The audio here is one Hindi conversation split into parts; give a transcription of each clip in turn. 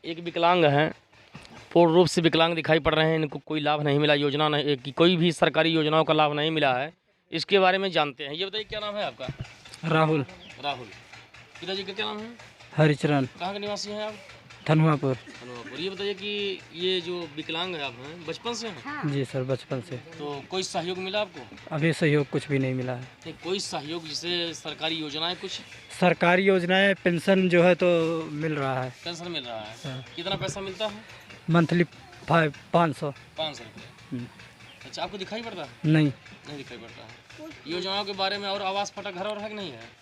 एक विकलांग हैं, पूर्ण रूप से विकलांग दिखाई पड़ रहे हैं। इनको कोई लाभ नहीं मिला, योजना नहीं कि कोई भी सरकारी योजनाओं का लाभ नहीं मिला है। इसके बारे में जानते हैं। ये बताइए क्या नाम है आपका? राहुल। राहुल। पिताजी का क्या नाम है? हरिचरण। कहाँ के निवासी हैं आप? धनुआपुर। धनुआपुर। ये बताइए कि ये जो विकलांग है आप हैं, बचपन से हैं? जी सर, बचपन से। तो कोई सहयोग मिला आपको? अभी सहयोग कुछ भी नहीं मिला है। नहीं, कोई सहयोग जैसे सरकारी योजनाएं कुछ? सरकारी योजनाएं पेंशन जो है तो मिल रहा है। पेंशन मिल रहा है। हाँ। कितना पैसा मिलता है? मंथली 500। 500 रुपये। अच्छा, आपको दिखाई पड़ता है? नहीं। नहीं दिखाई पड़ता है। योजनाओं के बारे में और आवास पट्टा घर और है कि नहीं है?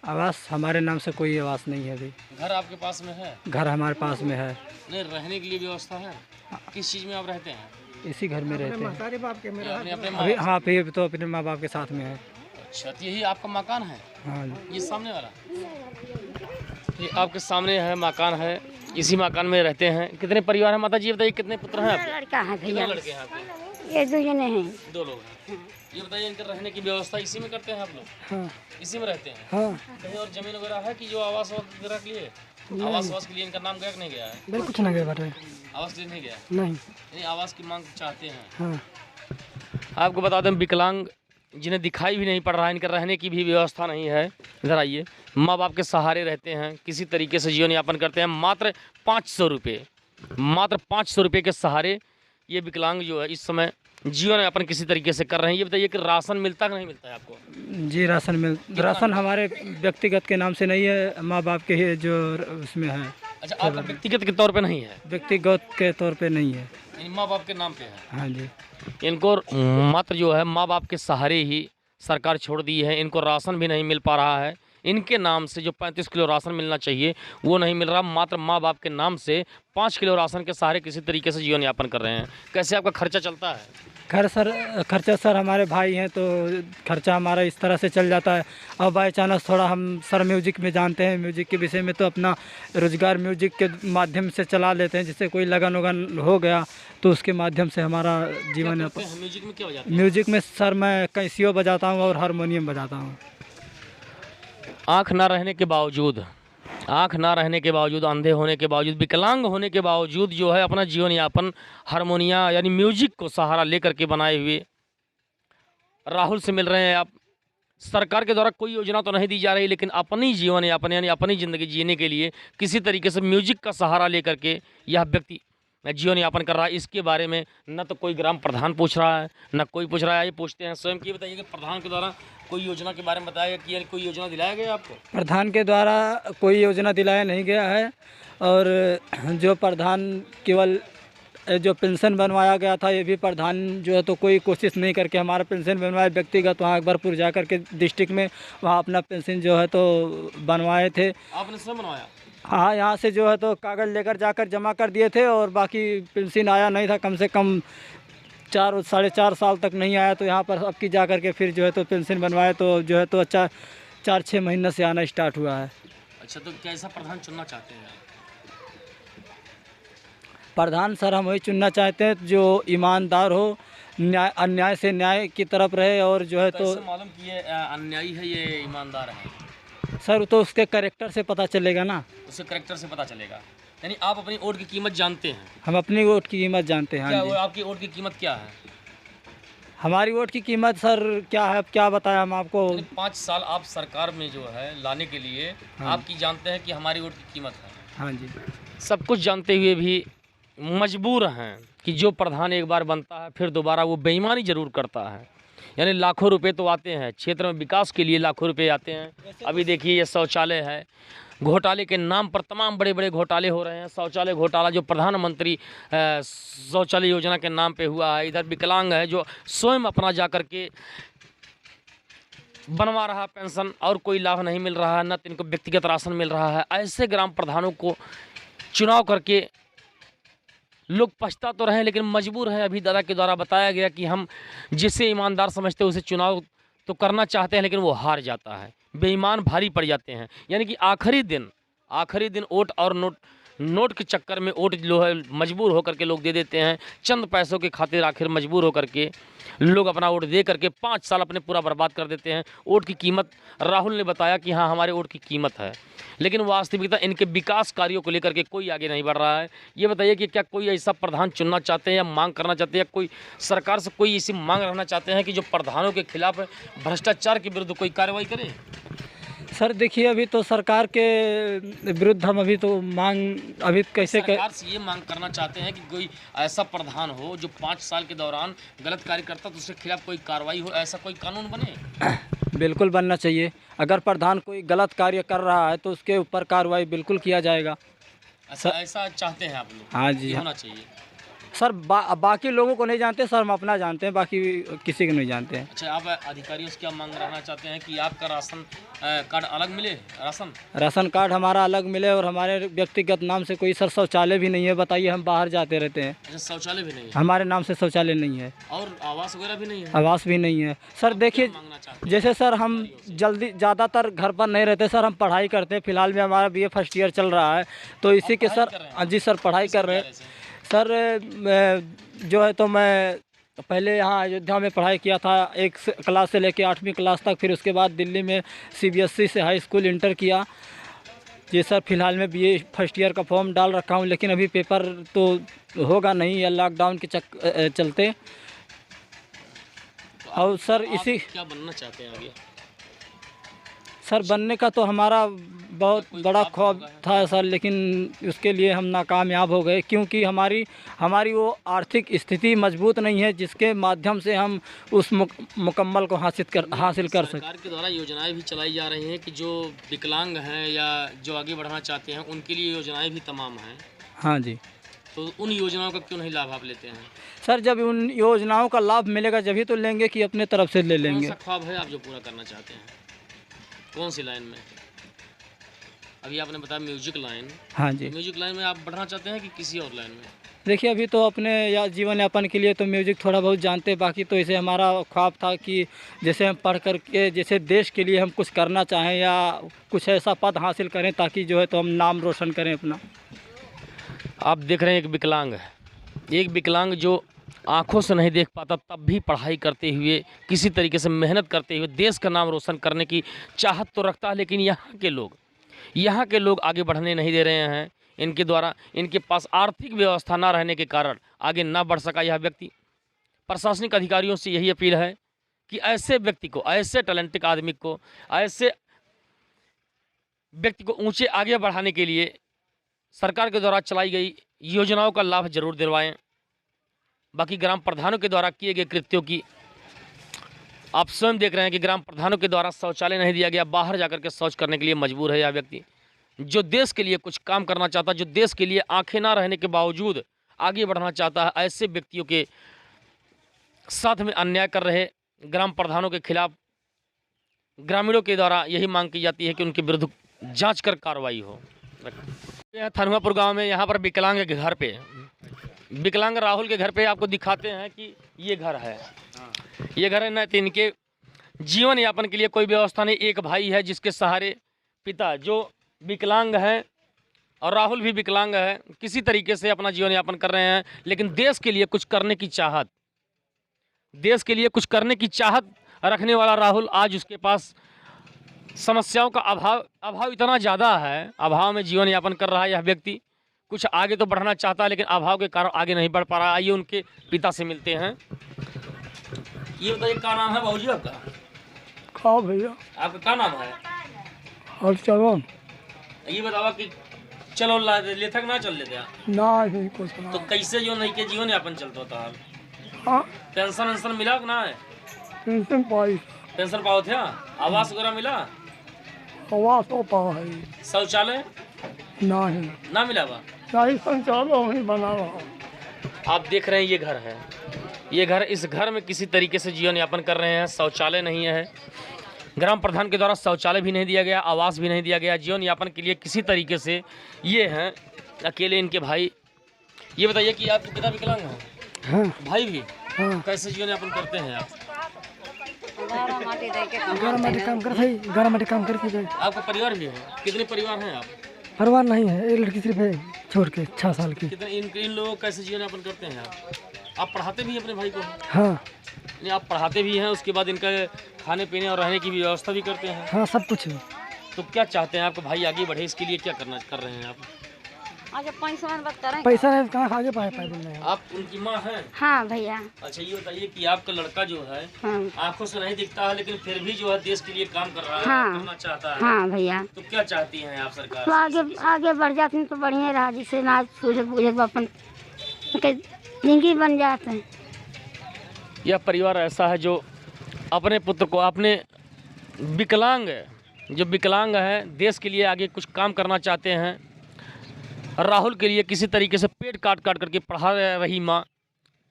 आवास हमारे नाम से कोई आवास नहीं है अभी। घर आपके पास में है? घर हमारे पास में है। नहीं, रहने के लिए व्यवस्था है? किस चीज़ में आप रहते हैं? इसी घर में रहते हैं। अपने अभी हाँ, अभी तो अपने माँ बाप के साथ में है। अच्छा, तो यही आपका मकान है? हाँ। ये सामने वाला? ये आपके सामने है मकान है, इसी मकान में रहते हैं। कितने परिवार हैं माता जी? बताइए कितने पुत्र हैं आपके? लड़का है कितने भैया, लड़के हैं आपके? ये 2 जने हैं। 2 लोग हैं। ये बताइए, इनके रहने की व्यवस्था इसी में करते हैं आप लोग? हाँ। इसी में रहते हैं? हाँ। कहीं और जमीन वगैरह है कि जो आवास वगैरह के लिए? आवास के लिए इनका नाम गया कि नहीं गया है? बिल्कुल कुछ नहीं गया। आवास के लिए नहीं गया? नहीं। नहीं, आवास की मांग चाहते हैं। हाँ। आपको बता दें, विकलांग जिन्हें दिखाई भी नहीं पड़ रहा है, इनका रहने की भी व्यवस्था नहीं है। इधर आइए। माँ बाप के सहारे रहते हैं, किसी तरीके से जीवन यापन करते हैं। मात्र 500 रुपये, मात्र 500 रुपये के सहारे ये विकलांग जो है इस समय जीवन यापन किसी तरीके से कर रहे हैं। ये बताइए कि राशन मिलता कि नहीं मिलता है आपको? जी राशन हमारे व्यक्तिगत के नाम से नहीं है, माँ बाप के ही जो उसमें है। अच्छा, आपका व्यक्तिगत के तौर पे नहीं है? व्यक्तिगत के तौर पे नहीं है, माँ बाप के नाम पे है। हाँ जी। इनको मात्र जो है माँ बाप के सहारे ही सरकार छोड़ दी है। इनको राशन भी नहीं मिल पा रहा है। इनके नाम से जो 35 किलो राशन मिलना चाहिए वो नहीं मिल रहा। मात्र माँ बाप के नाम से 5 किलो राशन के सहारे किसी तरीके से जीवन यापन कर रहे हैं। कैसे आपका खर्चा चलता है? खर्चा सर हमारे भाई हैं तो खर्चा हमारा इस तरह से चल जाता है। अब बाई चांस थोड़ा हम सर म्यूजिक में जानते हैं, म्यूजिक के विषय में, तो अपना रोजगार म्यूजिक के माध्यम से चला लेते हैं। जिससे कोई लगन वगन हो गया तो उसके माध्यम से हमारा जीवन यापन। म्यूजिक में क्या बजाते हैं? म्यूजिक में सर मैं कैसियो बजाता हूँ और हारमोनियम बजाता हूँ। आँख ना रहने के बावजूद, अंधे होने के बावजूद, विकलांग होने के बावजूद जो है अपना जीवन यापन हारमोनिया यानी म्यूजिक को सहारा लेकर के बनाए हुए राहुल से मिल रहे हैं आप। सरकार के द्वारा कोई योजना तो नहीं दी जा रही, लेकिन अपनी जीवन यापन यानी अपनी ज़िंदगी जीने के लिए किसी तरीके से म्यूजिक का सहारा लेकर के यह व्यक्ति जीवन यापन कर रहा है। इसके बारे में न तो कोई ग्राम प्रधान पूछ रहा है, न कोई पूछ रहा है। ये पूछते हैं स्वयं की। बताइए कि प्रधान के द्वारा कोई योजना के बारे में बताया कि यानी कोई योजना दिलाया गया आपको? प्रधान के द्वारा कोई योजना दिलाया नहीं गया है। और जो प्रधान केवल जो पेंशन बनवाया गया था, ये भी प्रधान जो है तो कोई कोशिश नहीं करके हमारा पेंशन बनवाए। व्यक्तिगत वहाँ अकबरपुर जा कर के डिस्ट्रिक्ट में वहाँ अपना पेंशन जो है तो बनवाए थे। आपने स्वयं बनवाया? हाँ, यहाँ से जो है तो कागज़ लेकर जाकर जमा कर दिए थे और बाकी पेंशन आया नहीं था। कम से कम 4-4.5 साल तक नहीं आया। तो यहाँ पर अब की जा कर के फिर जो है तो पेंशन बनवाए तो जो है तो अच्छा 4-6 महीने से आना स्टार्ट हुआ है। अच्छा, तो कैसा प्रधान चुनना चाहते हैं? प्रधान सर हम वही चुनना चाहते हैं जो ईमानदार हो, अन्याय से न्याय की तरफ रहे। और जो है तो मालूम कि ये अन्यायी है, ये ईमानदार है? सर तो उसके कैरेक्टर से पता चलेगा ना। उसके कैरेक्टर से पता चलेगा। यानी आप अपनी वोट की कीमत जानते हैं? हम अपनी वोट की कीमत जानते हैं। क्या हाँ जी। आपकी वोट की कीमत क्या है? हमारी वोट की कीमत सर क्या है, क्या बताया हम आपको। 5 साल आप सरकार में जो है लाने के लिए आपकी जानते हैं कि हमारी वोट की कीमत है। हाँ जी। सब कुछ जानते हुए भी मजबूर हैं कि जो प्रधान एक बार बनता है फिर दोबारा वो बेईमानी ज़रूर करता है। यानी लाखों रुपए तो आते हैं क्षेत्र में, विकास के लिए लाखों रुपए आते हैं। अभी देखिए ये शौचालय है, घोटाले के नाम पर तमाम बड़े बड़े घोटाले हो रहे हैं। शौचालय घोटाला जो प्रधानमंत्री शौचालय योजना के नाम पे हुआ है। इधर विकलांग है जो स्वयं अपना जा कर के बनवा रहा पेंशन और कोई लाभ नहीं मिल रहा है, न तो इनको व्यक्तिगत राशन मिल रहा है। ऐसे ग्राम प्रधानों को चुनाव करके लोग पछता तो रहे लेकिन मजबूर हैं। अभी दादा के द्वारा बताया गया कि हम जिसे ईमानदार समझते हैं उसे चुनाव तो करना चाहते हैं, लेकिन वो हार जाता है, बेईमान भारी पड़ जाते हैं। यानी कि आखिरी दिन वोट और नोट नोट के चक्कर में वोट जो है मजबूर होकर के लोग दे देते हैं, चंद पैसों के खातिर आखिर मजबूर होकर के लोग अपना वोट दे करके 5 साल अपने पूरा बर्बाद कर देते हैं। वोट की कीमत राहुल ने बताया कि हाँ हमारे वोट की कीमत है, लेकिन वास्तविकता इनके विकास कार्यों को लेकर के कोई आगे नहीं बढ़ रहा है। ये बताइए कि क्या कोई ऐसा प्रधान चुनना चाहते हैं या मांग करना चाहते हैं, या कोई सरकार से कोई ऐसी मांग रखना चाहते हैं कि जो प्रधानों के खिलाफ भ्रष्टाचार के विरुद्ध कोई कार्रवाई करे? सर देखिए, अभी तो सरकार के विरुद्ध हम अभी तो मांग अभी कैसे सरकार से ये मांग करना चाहते हैं कि कोई ऐसा प्रधान हो जो 5 साल के दौरान गलत कार्य करता तो उसके खिलाफ कोई कार्रवाई हो, ऐसा कोई कानून बने। बिल्कुल बनना चाहिए। अगर प्रधान कोई गलत कार्य कर रहा है तो उसके ऊपर कार्रवाई बिल्कुल किया जाएगा। ऐसा चाहते हैं आप लोग? हाँ जी, होना चाहिए। सर बाकी लोगों को नहीं जानते सर, हम अपना जानते हैं, बाकी किसी को नहीं जानते हैं। अच्छा, आप अधिकारियों से क्या मांग रहना चाहते हैं कि आपका राशन कार्ड अलग मिले? राशन कार्ड हमारा अलग मिले और हमारे व्यक्तिगत नाम से कोई सर शौचालय भी नहीं है। बताइए, हम बाहर जाते रहते हैं। अच्छा, शौचालय भी नहीं है? हमारे नाम से शौचालय नहीं है। और आवास वगैरह भी नहीं है? आवास भी नहीं है। सर देखिए, जैसे सर हम जल्दी ज़्यादातर घर पर नहीं रहते सर, हम पढ़ाई करते हैं। फिलहाल में हमारा BA फर्स्ट ईयर चल रहा है, तो इसी के सर जी सर पढ़ाई कर रहे हैं सर। जो है तो मैं पहले यहाँ अयोध्या में पढ़ाई किया था 1 क्लास से लेकर 8वीं क्लास तक, फिर उसके बाद दिल्ली में CBSE से हाई स्कूल इंटर किया। जी सर, फिलहाल में BA फर्स्ट ईयर का फॉर्म डाल रखा हूँ, लेकिन अभी पेपर तो होगा नहीं या लॉकडाउन के चलते। और सर इसी क्या बनना चाहते हैं आगे? सर बनने का तो हमारा बहुत बड़ा ख्वाब था सर, लेकिन उसके लिए हम नाकामयाब हो गए, क्योंकि हमारी वो आर्थिक स्थिति मजबूत नहीं है जिसके माध्यम से हम उस मुकम्मल को हासिल कर सकें। सरकार के द्वारा योजनाएं भी चलाई जा रही हैं कि जो विकलांग हैं या जो आगे बढ़ना चाहते हैं उनके लिए योजनाएं भी तमाम हैं। हाँ जी, तो उन योजनाओं का क्यों नहीं लाभ आप लेते हैं? सर जब उन योजनाओं का लाभ मिलेगा जब ही तो लेंगे कि अपने तरफ से ले लेंगे। कौन सा ख्वाब है आप जो पूरा करना चाहते हैं? कौन सी लाइन में? अभी आपने बताया म्यूजिक लाइन। हाँ जी, म्यूजिक लाइन में आप बढ़ना चाहते हैं कि किसी और लाइन में? देखिए, अभी तो अपने जीवन यापन के लिए तो म्यूजिक थोड़ा बहुत जानते हैं, बाकी तो इसे हमारा ख्वाब था कि जैसे हम पढ़ करके जैसे देश के लिए हम कुछ करना चाहें या कुछ ऐसा पद हासिल करें ताकि जो है तो हम नाम रोशन करें अपना। आप देख रहे हैं एक विकलांग जो आँखों से नहीं देख पाता तब भी पढ़ाई करते हुए किसी तरीके से मेहनत करते हुए देश का नाम रोशन करने की चाहत तो रखता है, लेकिन यहाँ के लोग आगे बढ़ने नहीं दे रहे हैं। इनके द्वारा इनके पास आर्थिक व्यवस्था ना रहने के कारण आगे ना बढ़ सका यह व्यक्ति। प्रशासनिक अधिकारियों से यही अपील है कि ऐसे व्यक्ति को, ऐसे टैलेंटेड आदमी को, ऐसे व्यक्ति को ऊंचे आगे बढ़ाने के लिए सरकार के द्वारा चलाई गई योजनाओं का लाभ जरूर दिलवाएं। बाकी ग्राम प्रधानों के द्वारा किए गए कृत्यों की आप स्वयं देख रहे हैं कि ग्राम प्रधानों के द्वारा शौचालय नहीं दिया गया, बाहर जाकर के शौच करने के लिए मजबूर है यह व्यक्ति। जो देश के लिए कुछ काम करना चाहता है, जो देश के लिए आंखें ना रहने के बावजूद आगे बढ़ना चाहता है, ऐसे व्यक्तियों के साथ में अन्याय कर रहे ग्राम प्रधानों के खिलाफ ग्रामीणों के द्वारा यही मांग की जाती है कि उनके विरुद्ध जांच कर कार्रवाई हो। थनुआपुर गांव में यहाँ पर विकलांग के घर पे, विकलांग राहुल के घर पे आपको दिखाते हैं कि ये घर है। ये घर है ना, तो इनके जीवन यापन के लिए कोई व्यवस्था नहीं। एक भाई है जिसके सहारे पिता जो विकलांग है और राहुल भी विकलांग है, किसी तरीके से अपना जीवन यापन कर रहे हैं। लेकिन देश के लिए कुछ करने की चाहत, देश के लिए कुछ करने की चाहत रखने वाला राहुल, आज उसके पास समस्याओं का अभाव इतना ज़्यादा है, अभाव में जीवन यापन कर रहा है यह व्यक्ति। कुछ आगे तो बढ़ना चाहता है लेकिन अभाव के कारण आगे नहीं बढ़ पा रहा। आइए उनके पिता से मिलते हैं। ये बताइए, क्या नाम है बाबूजी आपका? हाँ भैया, आपका क्या नाम है? और चलो ये बतावा कि चलो ले तक ना चल लेते ना ही कुछ ना। तो कैसे जो नहीं के जीवन यापन चलता होता है? हाँ, पेंशन वेंशन मिला कि ना है? पेंशन पाई, पेंशन पाओ थे? आवास वगैरह मिला? आवास तो पाओ है। शौचालय नहीं ना मिला बा? नहीं, शौचालय वहीं बना रहा। आप देख रहे हैं ये घर है, ये घर, इस घर में किसी तरीके से जीवन यापन कर रहे हैं। शौचालय नहीं है, ग्राम प्रधान के द्वारा शौचालय भी नहीं दिया गया, आवास भी नहीं दिया गया। जीवन यापन के लिए किसी तरीके से ये हैं अकेले इनके भाई। ये बताइए कि आपके पिता विकलांग हैं? हाँ, भाई भी? हाँ। कैसे जीवन यापन करते हैं आप? घर में काम करते। आपका परिवार भी है? कितने परिवार हैं आप? परिवार नहीं है, एक लड़की सिर्फ है छोड़ के 6 साल की। कितने इन लोगों को कैसे जीवन यापन करते हैं आप पढ़ाते भी हैं अपने भाई को? हाँ नहीं, आप पढ़ाते भी हैं, उसके बाद इनका खाने पीने और रहने की भी व्यवस्था भी करते हैं? हाँ सब कुछ है। तो क्या चाहते हैं आपका भाई आगे बढ़े, इसके लिए क्या कर रहे हैं आप? पैसा है कहाँ आगे पाए बोल रहे हैं। आप उनकी माँ हैं? हाँ भैया। अच्छा ये बताइए कि आपका लड़का जो है हाँ आंखों से नहीं दिखता है, लेकिन फिर भी जो है देश के लिए काम कर रहा है, हाँ। करना चाहता है। हाँ भैया। तो क्या चाहती हैं आप सरकार तो आगे बढ़ जाते हैं तो बढ़िया रहा, जिससे ना सूझे बूझे अपन जिंदगी बन जाते हैं। यह परिवार ऐसा है जो अपने पुत्र को, अपने विकलांग है, देश के लिए आगे कुछ काम करना चाहते हैं। राहुल के लिए किसी तरीके से पेट काट करके पढ़ा रही माँ,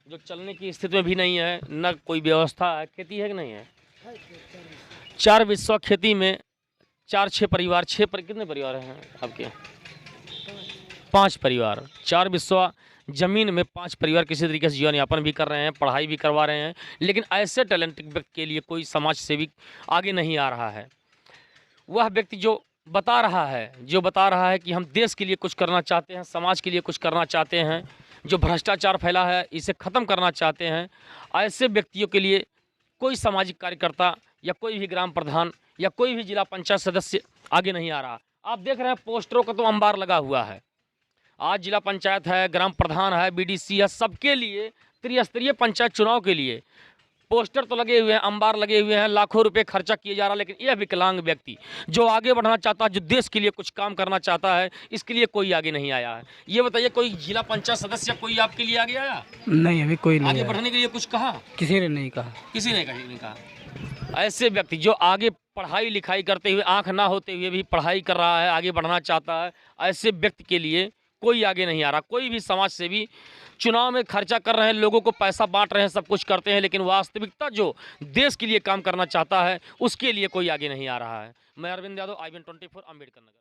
जो चलने की स्थिति में भी नहीं है, न कोई व्यवस्था है। खेती है कि नहीं है? 4 बिस्वा खेती में 4-6 परिवार, कितने परिवार हैं आपके? 5 परिवार। 4 बिस्वा जमीन में 5 परिवार किसी तरीके से जीवन यापन भी कर रहे हैं, पढ़ाई भी करवा रहे हैं, लेकिन ऐसे टैलेंटेड व्यक्ति के लिए कोई समाज सेवी आगे नहीं आ रहा है। वह व्यक्ति जो बता रहा है कि हम देश के लिए कुछ करना चाहते हैं, समाज के लिए कुछ करना चाहते हैं, जो भ्रष्टाचार फैला है इसे ख़त्म करना चाहते हैं, ऐसे व्यक्तियों के लिए कोई सामाजिक कार्यकर्ता या कोई भी ग्राम प्रधान या कोई भी जिला पंचायत सदस्य आगे नहीं आ रहा। आप देख रहे हैं पोस्टरों का तो अंबार लगा हुआ है। आज जिला पंचायत है, ग्राम प्रधान है, बीडीसी है, सबके लिए त्रिस्तरीय पंचायत चुनाव के लिए पोस्टर तो लगे हुए हैं, अंबार लगे हुए हैं, लाखों रुपए खर्चा किया जा रहा है, लेकिन यह विकलांग व्यक्ति जो आगे बढ़ना चाहता है, जो देश के लिए कुछ काम करना चाहता है, इसके लिए कोई आगे नहीं आया है। ये बताइए, कोई जिला पंचायत सदस्य कोई आपके लिए आगे आया? नहीं, अभी कोई नहीं आगे आया। बढ़ने के लिए कुछ कहा? किसी ने नहीं कहा। किसी ने नहीं कहा। ऐसे व्यक्ति जो आगे पढ़ाई लिखाई करते हुए, आंख ना होते हुए भी पढ़ाई कर रहा है, आगे बढ़ना चाहता है, ऐसे व्यक्ति के लिए कोई आगे नहीं आ रहा। कोई भी समाज सेवी चुनाव में खर्चा कर रहे हैं, लोगों को पैसा बांट रहे हैं, सब कुछ करते हैं, लेकिन वास्तविकता जो देश के लिए काम करना चाहता है उसके लिए कोई आगे नहीं आ रहा है। मैं अरविंद यादव, IBN 24, अम्बेडकर नगर।